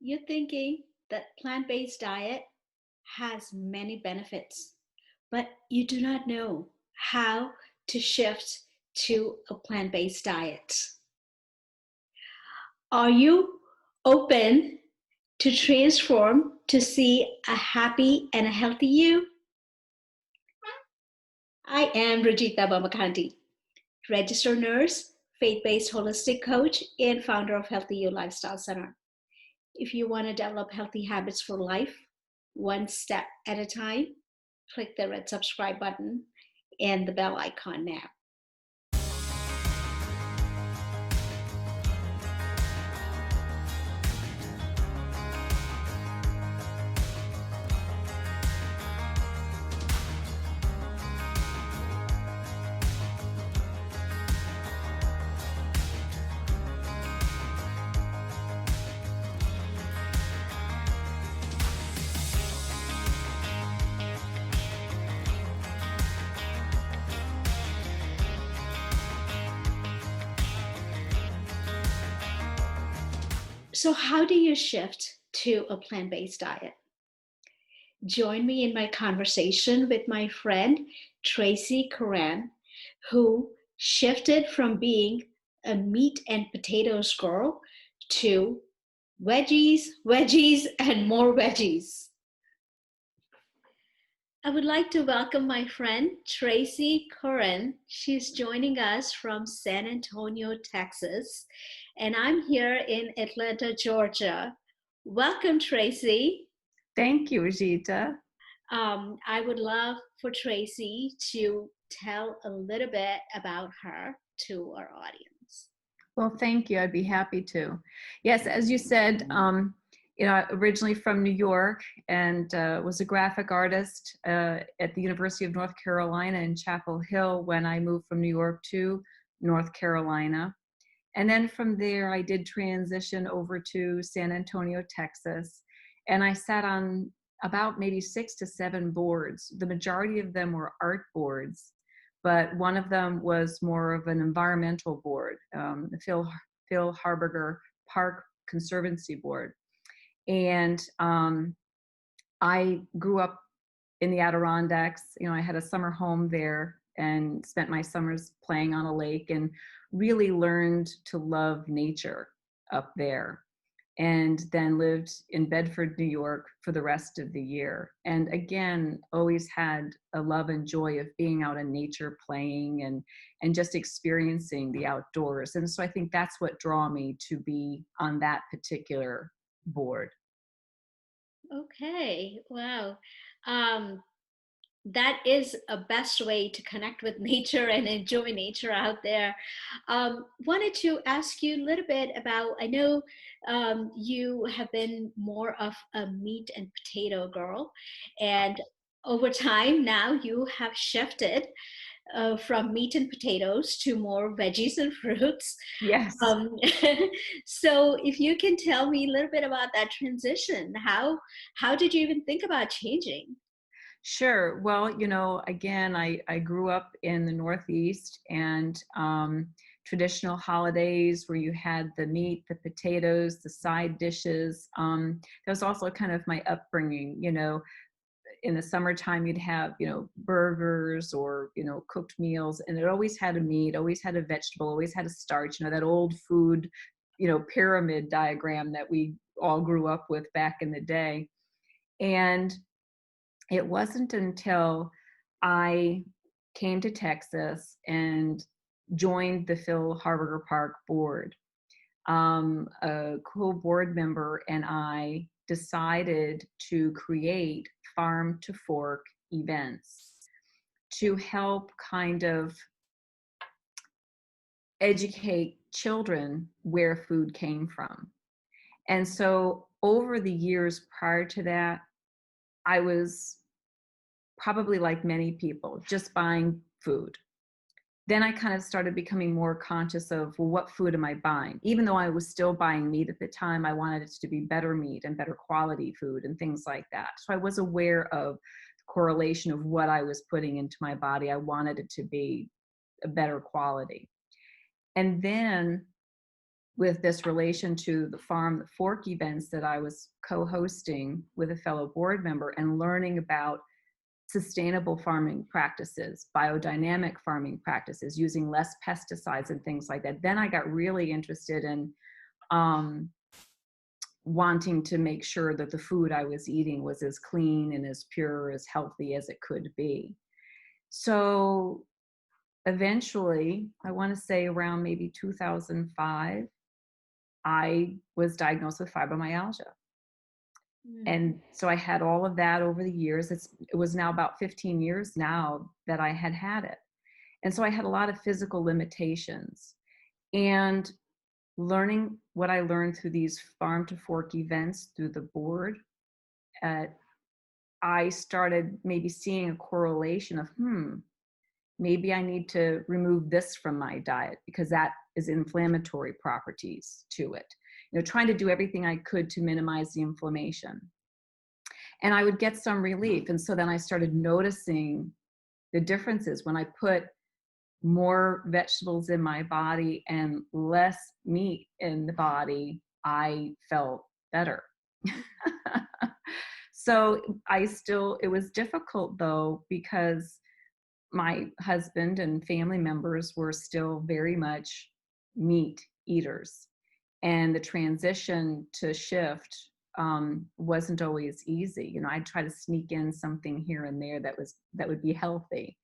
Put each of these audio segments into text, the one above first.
You're thinking that plant-based diet has many benefits, but you do not know how to shift to a plant-based diet. Are you open to transform to see a happy and a healthy you? I am Rajitha Bommakanti, registered nurse, faith-based holistic coach, and founder of Healthy You Lifestyle Center. If you want to develop healthy habits for life, one step at a time, click the red subscribe button and the bell icon now. So, how do you shift to a plant based diet? Join me in my conversation with my friend Tracey Curran, who shifted from being a meat and potatoes girl to veggies, veggies, and more veggies. I would like to welcome my friend Tracey Curran. She's joining us from San Antonio, Texas, and I'm here in Atlanta, Georgia. Welcome, Tracey. Thank you, Rajitha. I would love for Tracey to tell a little bit about her to our audience. Well, thank you. I'd be happy to. Yes, as you said, originally from New York and was a graphic artist at the University of North Carolina in Chapel Hill when I moved from New York to North Carolina. And then from there, I did transition over to San Antonio, Texas. And I sat on about maybe 6 to 7 boards. The majority of them were art boards, but one of them was more of an environmental board, the Phil Harburger Park Conservancy Board. And I grew up in the Adirondacks. I had a summer home there and spent my summers playing on a lake and really learned to love nature up there. And then lived in Bedford, New York for the rest of the year. And again, always had a love and joy of being out in nature, playing and just experiencing the outdoors. And so I think that's what drew me to be on that particular board. Okay, wow. Um, that is a best way to connect with nature and enjoy nature out there. Wanted to ask you a little bit about, I know you have been more of a meat and potato girl, and over time now you have shifted from meat and potatoes to more veggies and fruits. Yes. Um, so if you can tell me a little bit about that transition, how did you even think about changing? Sure. Well, again, I grew up in the Northeast and traditional holidays where you had the meat, the potatoes, the side dishes. That was also kind of my upbringing. In the summertime, you'd have, burgers or, cooked meals, and it always had a meat, always had a vegetable, always had a starch, that old food, pyramid diagram that we all grew up with back in the day. And it wasn't until I came to Texas and joined the Phil Harburger Park board. A co-board member and I decided to create farm to fork events to help kind of educate children where food came from. And so over the years prior to that, I was probably like many people, just buying food. Then I kind of started becoming more conscious of, well, what food am I buying? Even though I was still buying meat at the time, I wanted it to be better meat and better quality food and things like that. So I was aware of the correlation of what I was putting into my body. I wanted it to be a better quality. And then with this relation to the Farm the Fork events that I was co-hosting with a fellow board member and learning about sustainable farming practices, biodynamic farming practices, using less pesticides and things like that. Then I got really interested in um, wanting to make sure that the food I was eating was as clean and as pure, as healthy as it could be. So eventually, I want to say around maybe 2005, I was diagnosed with fibromyalgia. Mm. And so I had all of that over the years. It was now about 15 years now that I had it. And so I had a lot of physical limitations. And learning what I learned through these farm to fork events through the board, uh, I started maybe seeing a correlation of, maybe I need to remove this from my diet because that is inflammatory properties to it. Trying to do everything I could to minimize the inflammation. And I would get some relief. And so then I started noticing the differences when I put more vegetables in my body and less meat in the body, I felt better. So it was difficult though, because my husband and family members were still very much meat eaters. And the transition to shift wasn't always easy. I'd try to sneak in something here and there that would be healthy.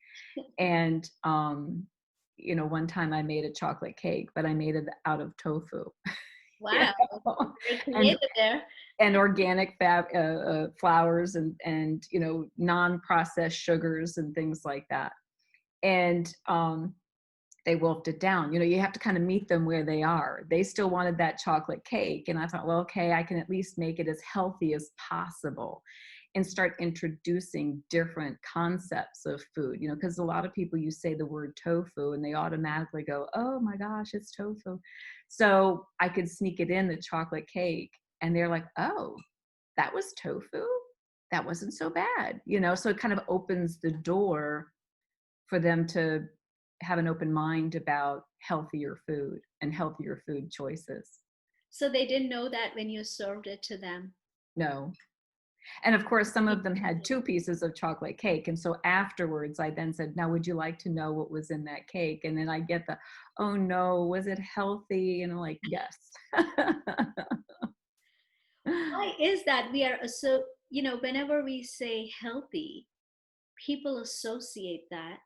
And one time I made a chocolate cake, but I made it out of tofu. you Wow, know, very and creative there. organic flours and non-processed sugars and things like that. And they wolfed it down. You have to kind of meet them where they are. They still wanted that chocolate cake. And I thought, well, okay, I can at least make it as healthy as possible and start introducing different concepts of food, because a lot of people, you say the word tofu and they automatically go, oh my gosh, it's tofu. So I could sneak it in the chocolate cake and they're like, oh, that was tofu? That wasn't so bad, so it kind of opens the door for them to have an open mind about healthier food and healthier food choices. So they didn't know that when you served it to them. No. And of course, some of them had 2 pieces of chocolate cake. And so afterwards, I then said, now, would you like to know what was in that cake? And then I get the, oh no, was it healthy? And I'm like, yes. Why is that? We are so, whenever we say healthy, people associate that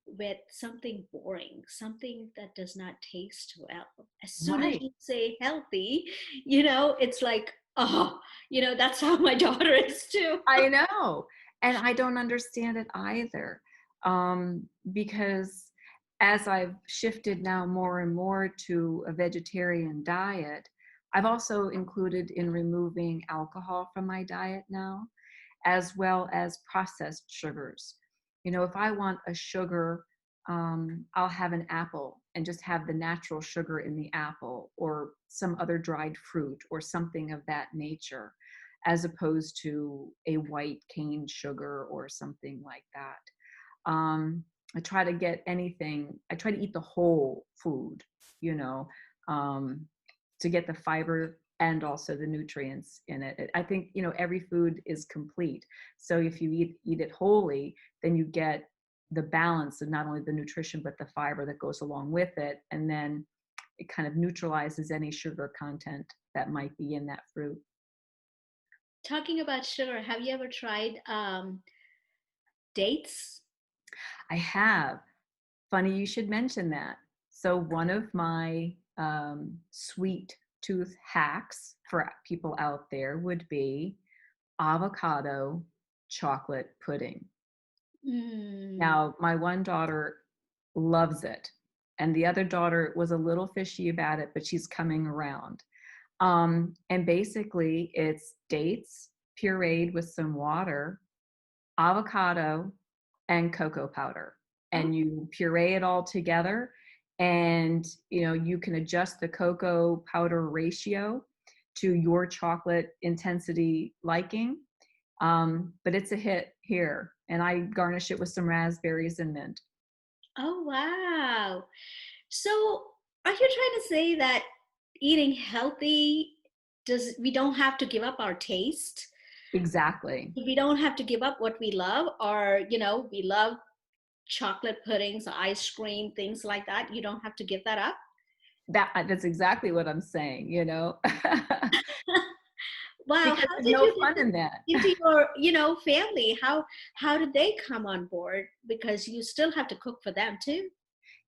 with something boring, something that does not taste well. As soon as Right. you say healthy, it's like, oh, that's how my daughter is too. I know. And I don't understand it either. Because as I've shifted now more and more to a vegetarian diet, I've also included in removing alcohol from my diet now, as well as processed sugars. If I want a sugar, I'll have an apple and just have the natural sugar in the apple or some other dried fruit or something of that nature, as opposed to a white cane sugar or something like that. I try to eat the whole food, you know, um, to get the fiber and also the nutrients in it. I think, every food is complete. So if you eat it wholly, then you get the balance of not only the nutrition, but the fiber that goes along with it. And then it kind of neutralizes any sugar content that might be in that fruit. Talking about sugar, have you ever tried dates? I have. Funny you should mention that. So one of my sweet tooth hacks for people out there would be avocado chocolate pudding. Mm. Now, my one daughter loves it, and the other daughter was a little fishy about it, but she's coming around. And basically, it's dates pureed with some water, avocado, and cocoa powder. Oh, And you puree it all together. And you can adjust the cocoa powder ratio to your chocolate intensity liking. But it's a hit here. And I garnish it with some raspberries and mint. oh, wow. So, are you trying to say that eating healthy does we don't have to give up our taste. Exactly. We don't have to give up what we love, or we love chocolate puddings, ice cream, things like that. You don't have to give that up. That's exactly what I'm saying, you know, Wow, because how there's did no you get fun this in that. into your, family? How did they come on board? Because you still have to cook for them too.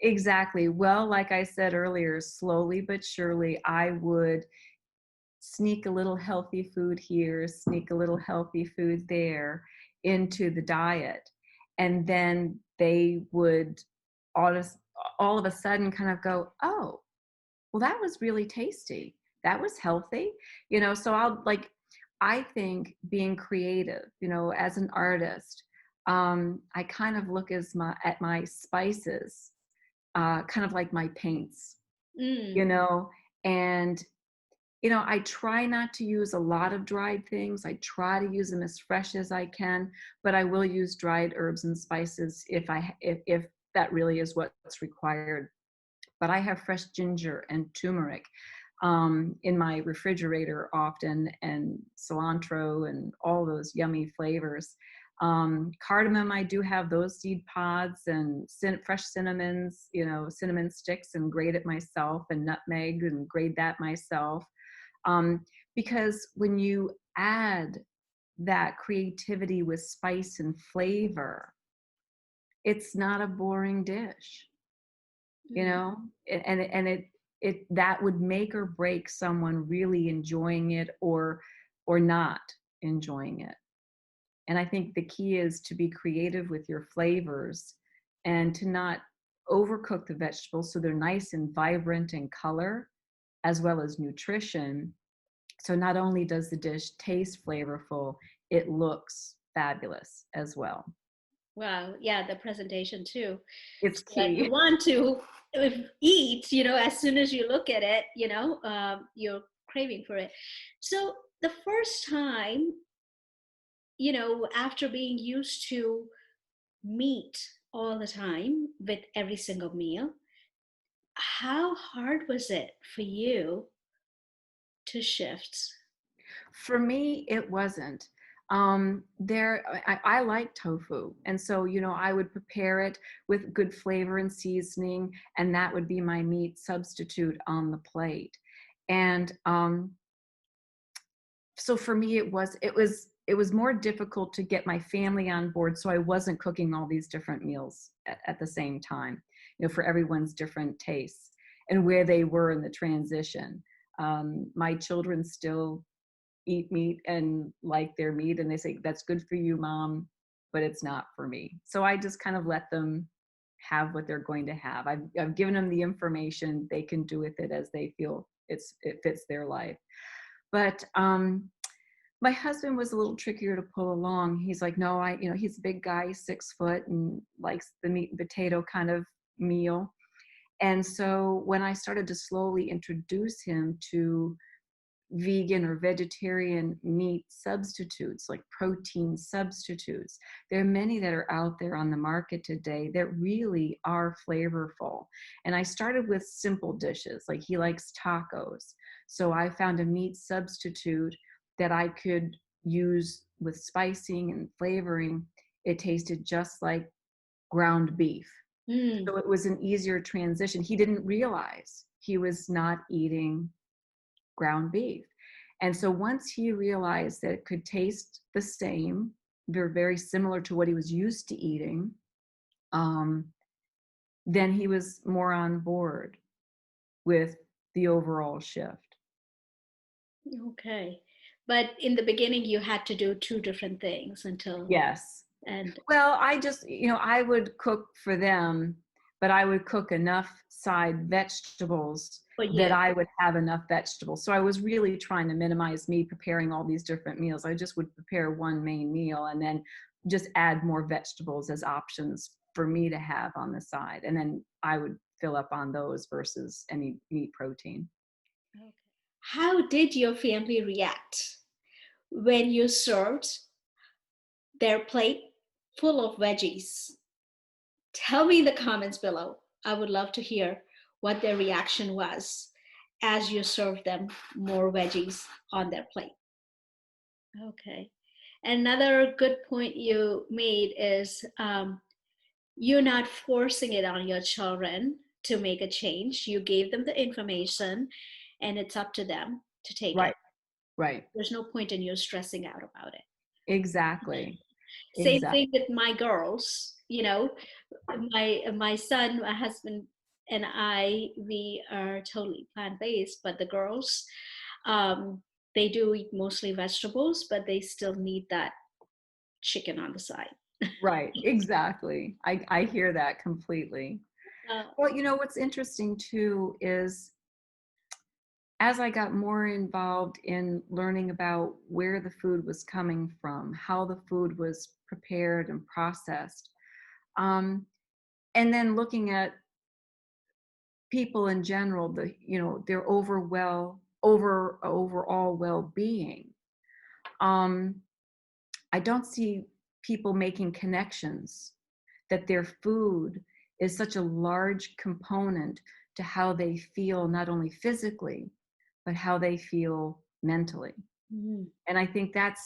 Exactly. Well, like I said earlier, slowly but surely, I would sneak a little healthy food here, sneak a little healthy food there into the diet. And then they would all of, all of a sudden kind of go, oh, well, that was really tasty. That was healthy. You know, so I think being creative, you know, as an artist, I kind of look at my spices, kind of like my paints, you Mm. know, and I try not to use a lot of dried things. I try to use them as fresh as I can, but I will use dried herbs and spices if that really is what's required. But I have fresh ginger and turmeric in my refrigerator often, and cilantro and all those yummy flavors. Cardamom, I do have those seed pods, and fresh cinnamons, cinnamon sticks, and grate it myself, and nutmeg and grate that myself. um, because when you add that creativity with spice and flavor, it's not a boring dish, you Mm. know. And that would make or break someone really enjoying it or not enjoying it. And I think the key is to be creative with your flavors and to not overcook the vegetables so they're nice and vibrant in color as well as nutrition. So not only does the dish taste flavorful, it looks fabulous as well. Wow, yeah, the presentation too, It's so that you key. want to eat, as soon as you look at it, you're craving for it. So the first time, after being used to meat all the time with every single meal, how hard was it for you to shift? For me, it wasn't. I like tofu, and so I would prepare it with good flavor and seasoning, and that would be my meat substitute on the plate. And so for me, it was more difficult to get my family on board, so I wasn't cooking all these different meals at the same time, for everyone's different tastes and where they were in the transition. My children still eat meat and like their meat, and they say that's good for you, mom, but it's not for me. So I just kind of let them have what they're going to have. I've given them the information. They can do with it as they feel it fits their life. But my husband was a little trickier to pull along. He's like, no, he's a big guy, 6 foot, and likes the meat and potato kind of meal. And so when I started to slowly introduce him to vegan or vegetarian meat substitutes, like protein substitutes, there are many that are out there on the market today that really are flavorful. And I started with simple dishes, like he likes tacos. So I found a meat substitute that I could use with spicing and flavoring. It tasted just like ground beef. Mm. So it was an easier transition. He didn't realize he was not eating ground beef. And so once he realized that it could taste the same, very, very similar to what he was used to eating, um, then he was more on board with the overall shift. Okay. But in the beginning, you had to do two different things until, Yes. and, Well, I just, I would cook for them, but I would cook enough side vegetables for that you. I would have enough vegetables. So I was really trying to minimize me preparing all these different meals. I just would prepare one main meal and then just add more vegetables as options for me to have on the side. And then I would fill up on those versus any meat protein. Okay. How did your family react when you served their plate full of veggies? Tell me in the comments below. I would love to hear what their reaction was. as you serve them more veggies on their plate. Okay. Another good point you made is you're not forcing it on your children to make a change. You gave them the information and it's up to them to take it. Right, right. There's no point in you stressing out about it. Exactly. Same Exactly. thing with my girls, my son, my husband, and I, we are totally plant-based, but the girls, um, they do eat mostly vegetables, but they still need that chicken on the side. Right. Exactly. I hear that completely. Uh, Well, what's interesting too is as I got more involved in learning about where the food was coming from, how the food was prepared and processed, um, and then looking at people in general, their overall well-being. Um, I don't see people making connections that their food is such a large component to how they feel, not only physically, but how they feel mentally. mm, And I think that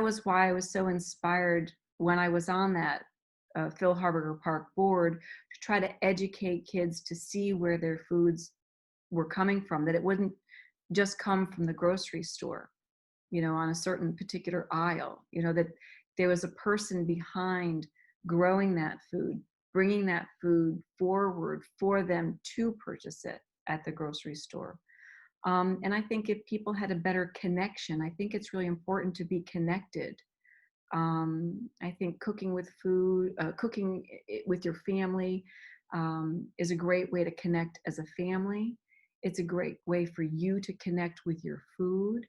was why I was so inspired when I was on that Phil Harberger Park board to try to educate kids to see where their foods were coming from, that it wouldn't just come from the grocery store, on a certain particular aisle, that there was a person behind growing that food, bringing that food forward for them to purchase it at the grocery store. And I think if people had a better connection, I think it's really important to be connected. I think cooking with your family is a great way to connect as a family. It's a great way for you to connect with your food.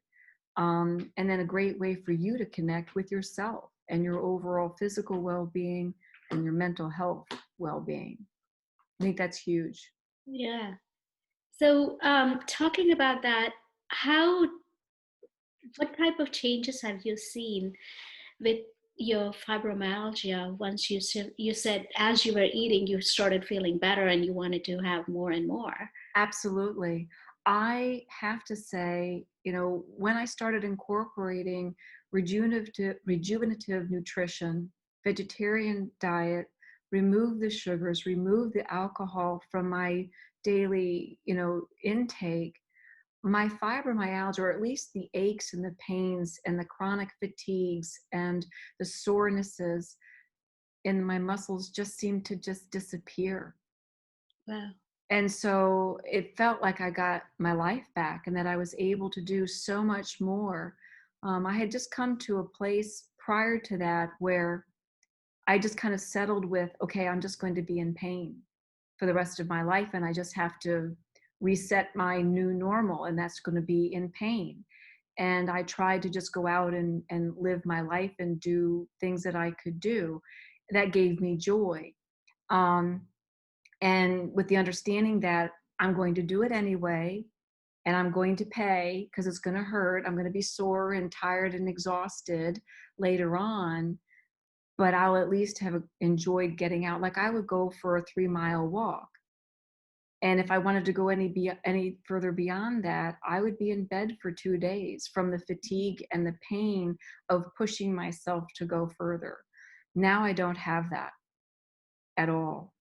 And then a great way for you to connect with yourself and your overall physical well-being and your mental health well-being. I think that's huge. yeah. So, talking about that, how, what type of changes have you seen with your fibromyalgia once you said as you were eating, you started feeling better and you wanted to have more and more? Absolutely. I have to say, when I started incorporating rejuvenative nutrition, vegetarian diet, remove the sugars, remove the alcohol from my daily, intake, my fibromyalgia, or at least the aches and the pains and the chronic fatigues and the sorenesses in my muscles just seemed to just disappear. Wow. And so it felt like I got my life back and that I was able to do so much more. I had just come to a place prior to that where I just kind of settled with, okay, I'm just going to be in pain for the rest of my life. And I just have to reset my new normal, and that's going to be in pain. And I tried to just go out and live my life and do things that I could do that gave me joy. Um, and with the understanding that I'm going to do it anyway, and I'm going to pay because it's going to hurt. I'm going to be sore and tired and exhausted later on, but I'll at least have enjoyed getting out. Like I would go for a 3-mile walk. And if I wanted to go any further beyond that, I would be in bed for 2 days from the fatigue and the pain of pushing myself to go further. Now I don't have that at all.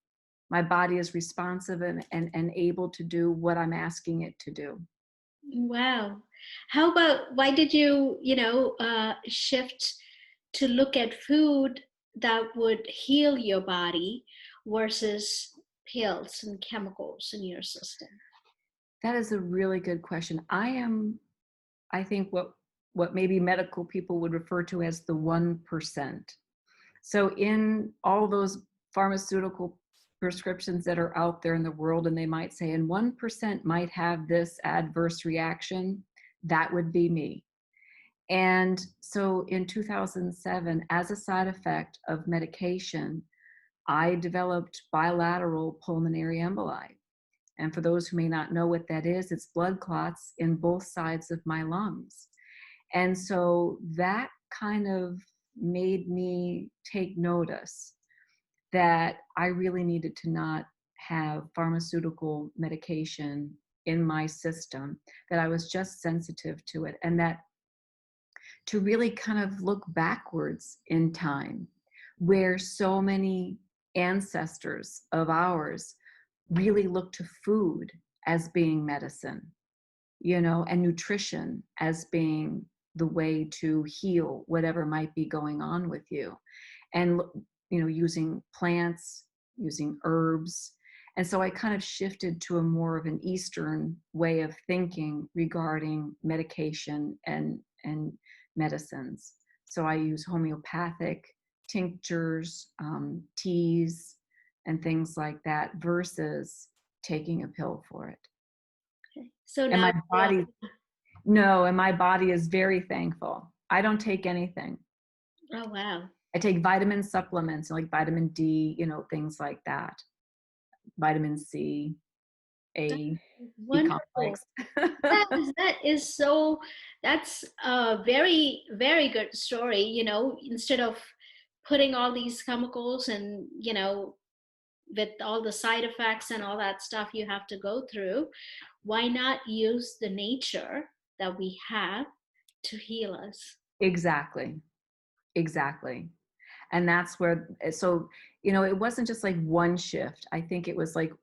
My body is responsive and able to do what I'm asking it to do. Wow. How about why did you, shift to look at food that would heal your body versus pills and chemicals in your system? That is a really good question. I think what maybe medical people would refer to as the 1%. So in all those pharmaceutical prescriptions that are out there in the world, and they might say, and 1% might have this adverse reaction, that would be me. And so in 2007, as a side effect of medication, I developed bilateral pulmonary emboli. And for those who may not know what that is, it's blood clots in both sides of my lungs. And so that kind of made me take notice that I really needed to not have pharmaceutical medication in my system, that I was just sensitive to it, and that to really kind of look backwards in time, where so many ancestors of ours really look to food as being medicine, and nutrition as being the way to heal whatever might be going on with you. And, using plants, using herbs. And so I kind of shifted to a more of an Eastern way of thinking regarding medication and medicines. So I use homeopathic tinctures, teas, and things like that versus taking a pill for it. Okay. So And now my body, no, and my body is very thankful. I don't take anything. oh wow. I take vitamin supplements like vitamin D, things like that. Vitamin C, A, B Wonderful. complex. That is so, that's a very, very good story. Instead of putting all these chemicals and, with all the side effects and all that stuff you have to go through, why not use the nature that we have to heal us? Exactly. Exactly. And that's where, so, it wasn't just like one shift. I think it was like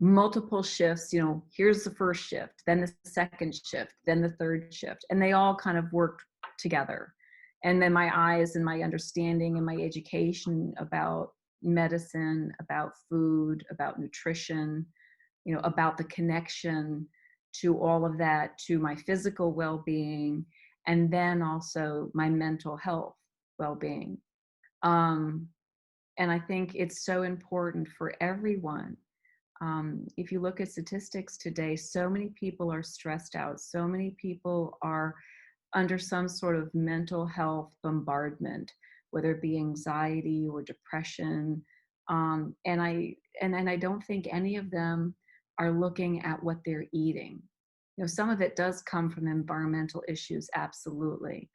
multiple shifts. Here's the first shift, then the second shift, then the third shift, and they all kind of worked together. And then my eyes and my understanding and my education about medicine, about food, about nutrition, about the connection to all of that, to my physical well-being, and then also my mental health well-being. um, and I think it's so important for everyone. If you look at statistics today, so many people are stressed out. So many people are under some sort of mental health bombardment, whether it be anxiety or depression. And I don't think any of them are looking at what they're eating. Some of it does come from environmental issues, absolutely.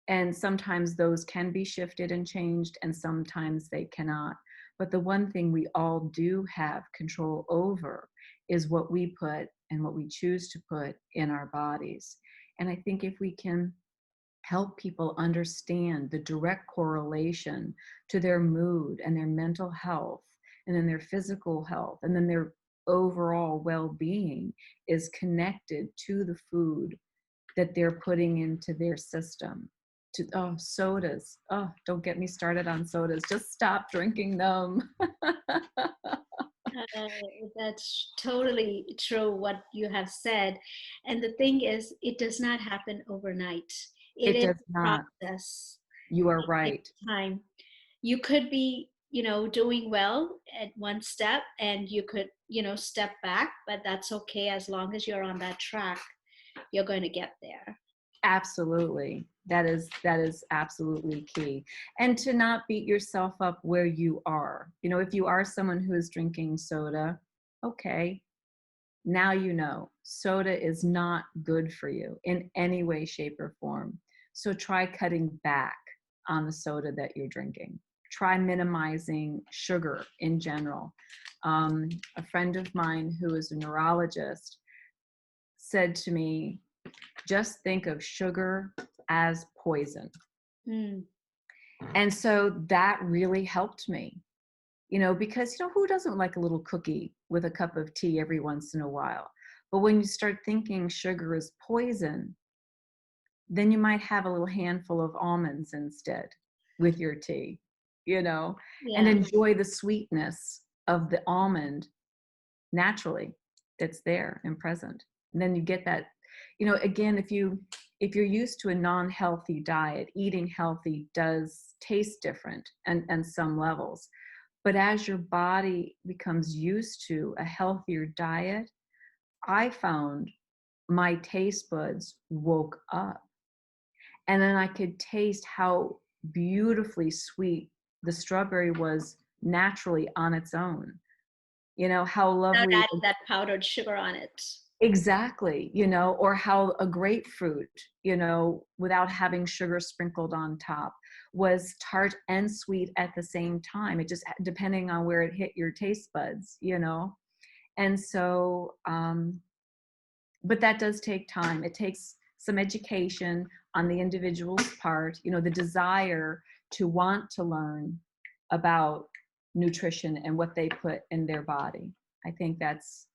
And sometimes those can be shifted and changed, and sometimes they cannot. But the one thing we all do have control over is what we put and what we choose to put in our bodies. And I think if we can help people understand the direct correlation to their mood and their mental health, and then their physical health, and then their overall well-being is connected to the food that they're putting into their system. Sodas. Oh, don't get me started on sodas. Just stop drinking them. Uh, that's totally true what you have said. And the thing is, it does not happen overnight. It It is does a not. process. You are It right. takes time. You could be, doing well at one step and you could, step back, but that's okay as long as you're on that track, you're going to get there. Absolutely. That is absolutely key. And to not beat yourself up where you are. If you are someone who is drinking soda, okay, now soda is not good for you in any way, shape, or form. So try cutting back on the soda that you're drinking. Try minimizing sugar in general. A friend of mine who is a neurologist said to me, just think of sugar as poison. Mm. And so that really helped me, because, who doesn't like a little cookie with a cup of tea every once in a while? But when you start thinking sugar is poison, then you might have a little handful of almonds instead with your tea, and Yeah. enjoy the sweetness of the almond naturally that's there and present. And then you get that, again, if you're used to a non-healthy diet, eating healthy does taste different and some levels. But as your body becomes used to a healthier diet, I found my taste buds woke up. And then I could taste how beautifully sweet the strawberry was naturally on its own. How Without lovely. adding that powdered sugar on it. Exactly, or how a grapefruit, without having sugar sprinkled on top, was tart and sweet at the same time. It just depending on where it hit your taste buds. And so, but that does take time. It takes some education on the individual's part, the desire to want to learn about nutrition and what they put in their body. I think that's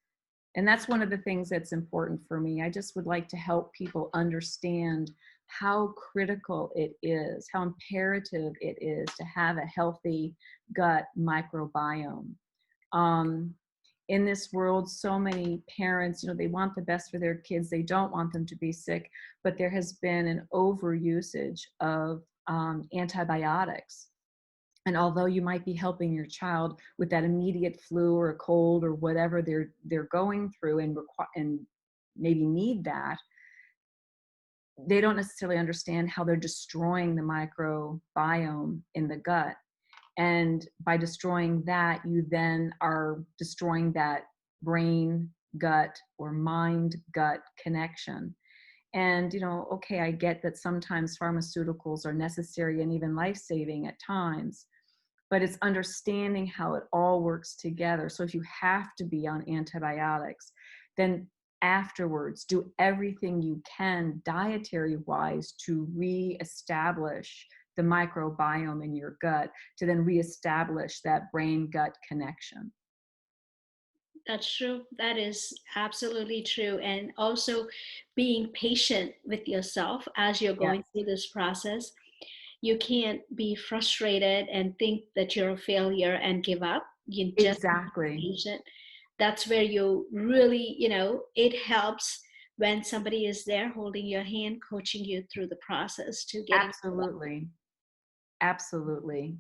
one of the things that's important for me. I just would like to help people understand how critical it is, how imperative it is to have a healthy gut microbiome. Um, in this world, so many parents, they want the best for their kids. They don't want them to be sick, but there has been an overusage of antibiotics. And although you might be helping your child with that immediate flu or a cold or whatever they're going through and maybe need that, they don't necessarily understand how they're destroying the microbiome in the gut. And by destroying that, you then are destroying that brain gut or mind gut connection. And, okay, I get that sometimes pharmaceuticals are necessary and even life-saving at times, but it's understanding how it all works together. So if you have to be on antibiotics, then afterwards do everything you can dietary wise to reestablish the microbiome in your gut, to then reestablish that brain gut connection. That's true. That is absolutely true. And also being patient with yourself as you're Yes, going through this process. You can't be frustrated and think that you're a failure and give up. You just need to exactly. be patient. That's where you really, it helps when somebody is there holding your hand, coaching you through the process to getting well. Absolutely. Absolutely.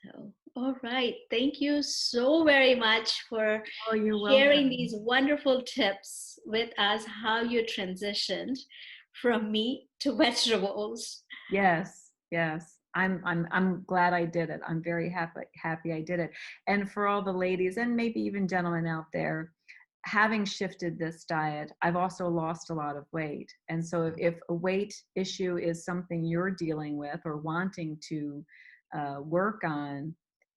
So, all right. Thank you so very much for Oh, you're sharing welcome. these wonderful tips with us, how you transitioned from meat to vegetables. Yes, yes. I'm glad I did it. I'm very happy I did it. And for all the ladies and maybe even gentlemen out there, having shifted this diet, I've also lost a lot of weight. And so if a weight issue is something you're dealing with or wanting to work on,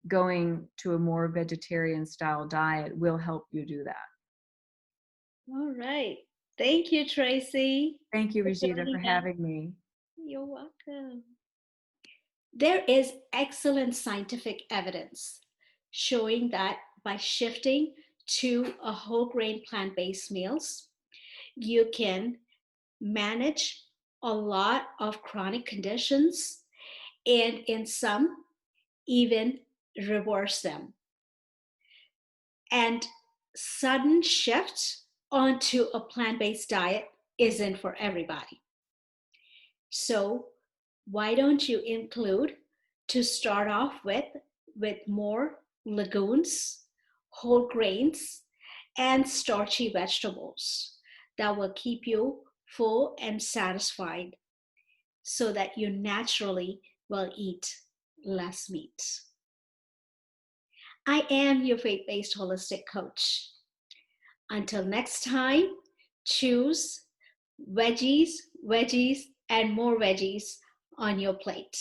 going to a more vegetarian style diet will help you do that. All right. Thank you, Tracy, Thank you, for Rajitha, for joining us. having me. You're welcome. There is excellent scientific evidence showing that by shifting to a whole grain plant based meals, you can manage a lot of chronic conditions and in some, even reverse them. And sudden shift onto a plant based diet isn't for everybody. So why don't you include to start off with more legumes, whole grains, and starchy vegetables that will keep you full and satisfied so that you naturally will eat less meat. I am your faith-based holistic coach. Until next time, choose veggies, veggies, and more veggies on your plate.